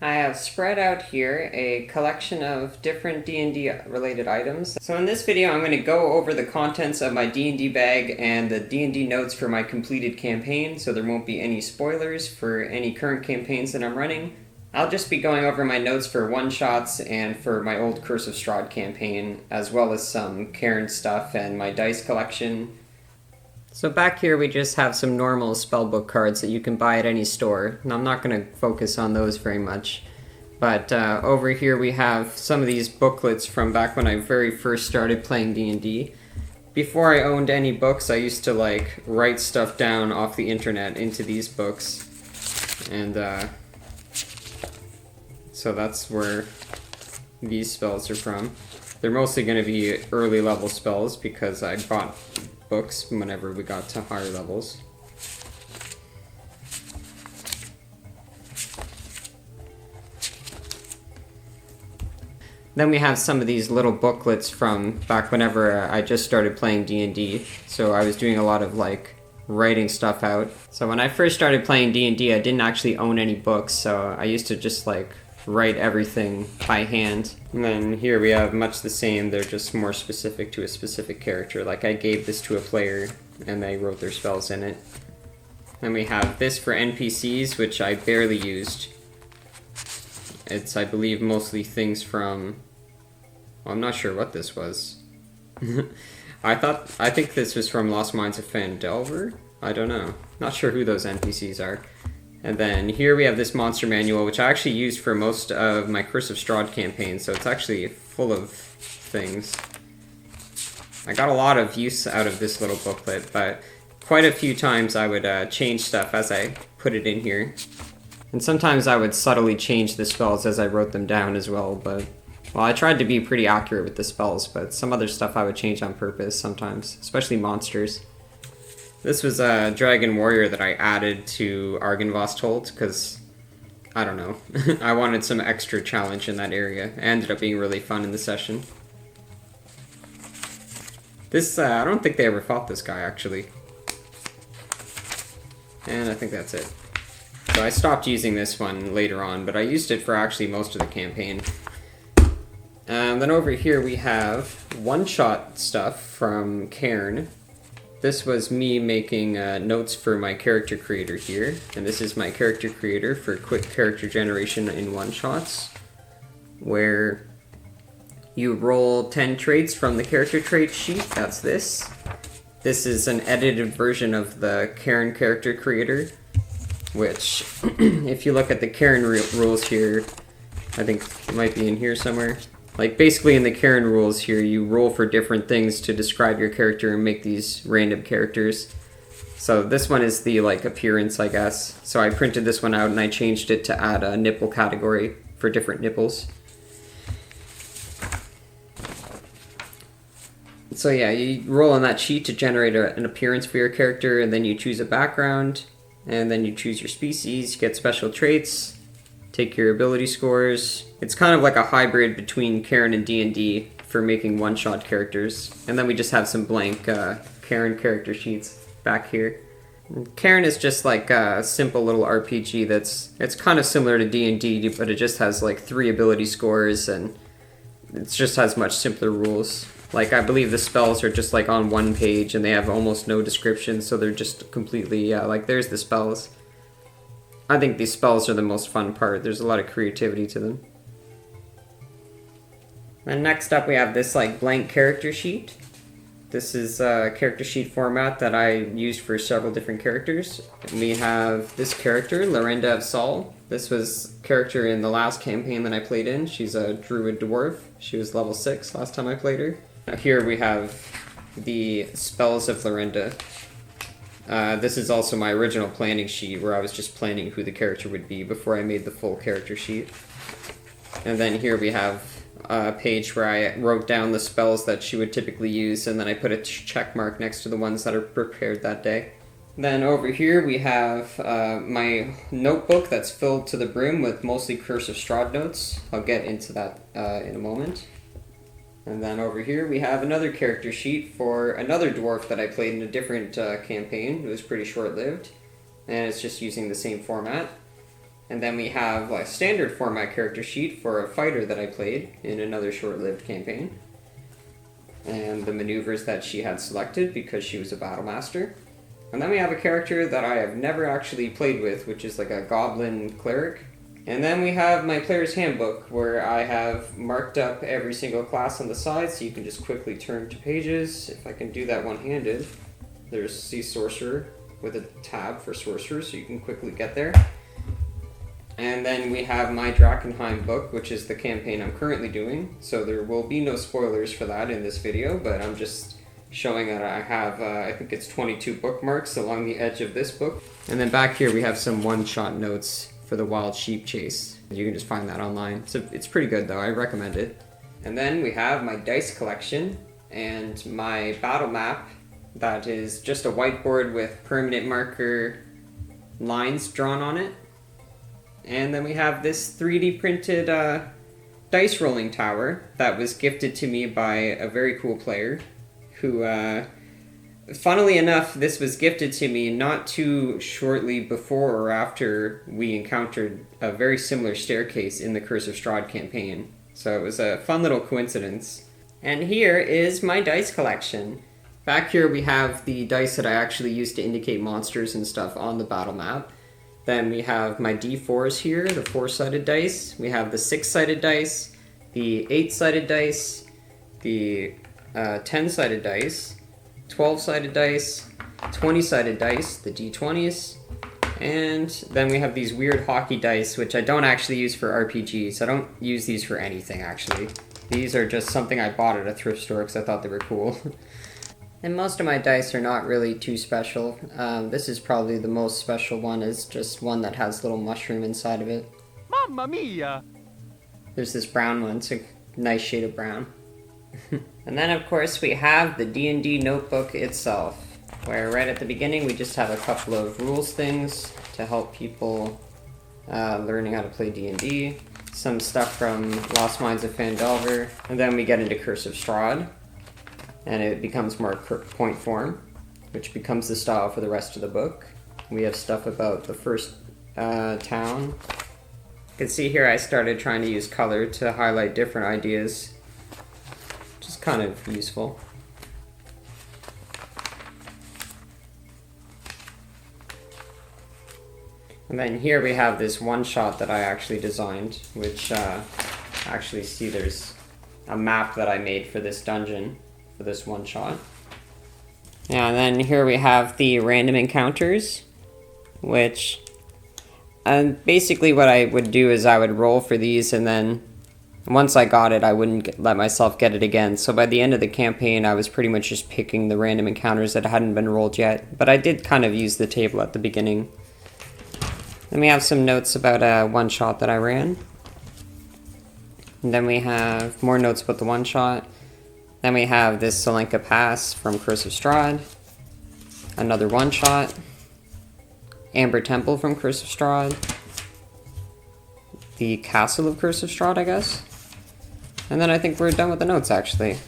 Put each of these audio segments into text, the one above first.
I have spread out here a collection of different D&D related items. So in this video I'm going to go over the contents of my D&D bag and the D&D notes for my completed campaign, so there won't be any spoilers for any current campaigns that I'm running. I'll just be going over my notes for one-shots and for my old Curse of Strahd campaign, as well as some Cairn stuff and my dice collection. So back here we just have some normal spellbook cards that you can buy at any store, and I'm not going to focus on those very much. But over here we have some of these booklets from back when I very first started playing D&D. Before I owned any books, I used to write stuff down off the internet into these books, and so that's where these spells are from. They're mostly going to be early level spells because I bought books whenever we got to higher levels. Then we have some of these little booklets from back whenever I just started playing D&D. So I was doing a lot of writing stuff out. So when I first started playing D&D, I didn't actually own any books, so I used to just write everything by hand. And then here we have much the same, they're just more specific to a specific character. Like I gave this to a player and they wrote their spells in it. Then we have this for NPCs, which I barely used. It's, I believe, mostly things from... well, I'm not sure what this was. I think this was from Lost Mines of Phandelver? I don't know. Not sure who those NPCs are. And then here we have this monster manual, which I actually used for most of my Curse of Strahd campaign, so it's actually full of things. I got a lot of use out of this little booklet, but quite a few times I would change stuff as I put it in here. And sometimes I would subtly change the spells as I wrote them down as well, but... well, I tried to be pretty accurate with the spells, but some other stuff I would change on purpose sometimes, especially monsters. This was a Dragon Warrior that I added to Argynvost because, I don't know, I wanted some extra challenge in that area. It ended up being really fun in the session. This, I don't think they ever fought this guy, actually. And I think that's it. So I stopped using this one later on, but I used it for actually most of the campaign. Then over here we have one-shot stuff from Cairn. This was me making notes for my character creator here, and this is my character creator for quick character generation in one-shots, where you roll 10 traits from the character trait sheet. That's this. This is an edited version of the Cairn character creator, which, if you look at the Cairn rules here, I think it might be in here somewhere. Basically in the Cairn rules here, you roll for different things to describe your character and make these random characters. So this one is the, appearance, I guess. So I printed this one out and I changed it to add a nipple category for different nipples. So yeah, you roll on that sheet to generate an appearance for your character, and then you choose a background, and then you choose your species, you get special traits, take your ability scores. It's kind of like a hybrid between Cairn and D&D for making one-shot characters. And then we just have some blank Cairn character sheets back here. Cairn is just a simple little RPG it's kind of similar to D&D, but it just has 3 ability scores, and it just has much simpler rules. I believe the spells are just on one page and they have almost no description, so they're just completely, there's the spells. I think these spells are the most fun part. There's a lot of creativity to them. And next up we have this blank character sheet. This is a character sheet format that I used for several different characters. We have this character, Lorenda of Sol. This was a character in the last campaign that I played in. She's a druid dwarf. She was level 6 last time I played her. Here we have the spells of Lorenda. This is also my original planning sheet where I was just planning who the character would be before I made the full character sheet. And then here we have a page where I wrote down the spells that she would typically use, and then I put a check mark next to the ones that are prepared that day. Then over here we have my notebook that's filled to the brim with mostly Curse of Strahd notes. I'll get into that in a moment. And then over here we have another character sheet for another dwarf that I played in a different campaign. It was pretty short-lived, and it's just using the same format. And then we have a standard format character sheet for a fighter that I played in another short-lived campaign. And the maneuvers that she had selected because she was a battle master. And then we have a character that I have never actually played with, which is like a goblin cleric. And then we have my player's handbook, where I have marked up every single class on the side, so you can just quickly turn to pages. If I can do that one-handed, there's Sea Sorcerer with a tab for sorcerers, so you can quickly get there. And then we have my Drakkenheim book, which is the campaign I'm currently doing. So there will be no spoilers for that in this video, but I'm just showing that I have, I think it's 22 bookmarks along the edge of this book. And then back here we have some one-shot notes for the Wild Sheep Chase. You can just find that online. So it's pretty good though, I recommend it. And then we have my dice collection and my battle map that is just a whiteboard with permanent marker lines drawn on it. And then we have this 3D printed dice rolling tower that was gifted to me by a very cool player who, funnily enough, this was gifted to me not too shortly before or after we encountered a very similar staircase in the Curse of Strahd campaign. So it was a fun little coincidence. And here is my dice collection. Back here we have the dice that I actually used to indicate monsters and stuff on the battle map. Then we have my D4s here, the 4-sided dice. We have the 6-sided dice, the 8-sided dice, the 10-sided dice, 12-sided dice, 20-sided dice, the D20s, and then we have these weird hockey dice, which I don't actually use for RPGs. I don't use these for anything, actually. These are just something I bought at a thrift store because I thought they were cool. And most of my dice are not really too special. This is probably the most special one, is just one that has little mushroom inside of it. Mamma mia! There's this brown one, it's a nice shade of brown. And then of course we have the D&D notebook itself, where right at the beginning we just have a couple of rules things to help people learning how to play D&D. Some stuff from Lost Mines of Phandelver, and then we get into Curse of Strahd. And it becomes more point form, which becomes the style for the rest of the book. We have stuff about the first town. You can see here I started trying to use color to highlight different ideas, which is kind of useful. And then here we have this one shot that I actually designed, which actually see there's a map that I made for this dungeon. For this one shot. Yeah, and then here we have the random encounters, which basically what I would do is I would roll for these, and then once I got it I wouldn't let myself get it again. So by the end of the campaign I was pretty much just picking the random encounters that hadn't been rolled yet, but I did kind of use the table at the beginning. Then we have some notes about one shot that I ran, and then we have more notes about the one shot. Then we have this Solenka Pass from Curse of Strahd, another one-shot, Amber Temple from Curse of Strahd, the Castle of Curse of Strahd, I guess. And then I think we're done with the notes, actually.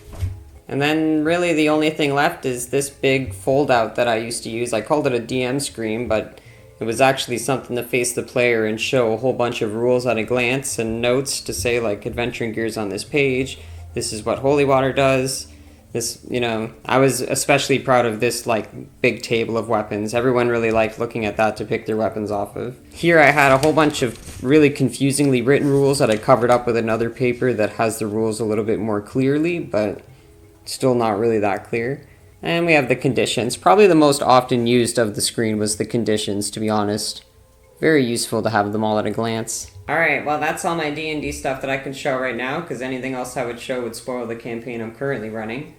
And then really the only thing left is this big fold-out that I used to use. I called it a DM screen, but it was actually something to face the player and show a whole bunch of rules at a glance and notes to say, like, adventuring gears on this page. This is what holy water does. This, you know, I was especially proud of this, like, big table of weapons. Everyone really liked looking at that to pick their weapons off of. Here I had a whole bunch of really confusingly written rules that I covered up with another paper that has the rules a little bit more clearly, but still not really that clear. And we have the conditions. Probably the most often used of the screen was the conditions, to be honest. Very useful to have them all at a glance. Alright, well that's all my D&D stuff that I can show right now, because anything else I would show would spoil the campaign I'm currently running.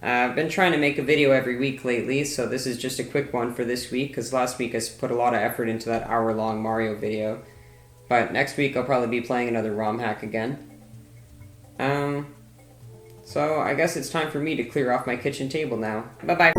I've been trying to make a video every week lately, so this is just a quick one for this week, because last week I put a lot of effort into that hour-long Mario video. But next week I'll probably be playing another ROM hack again. So I guess it's time for me to clear off my kitchen table now. Bye-bye!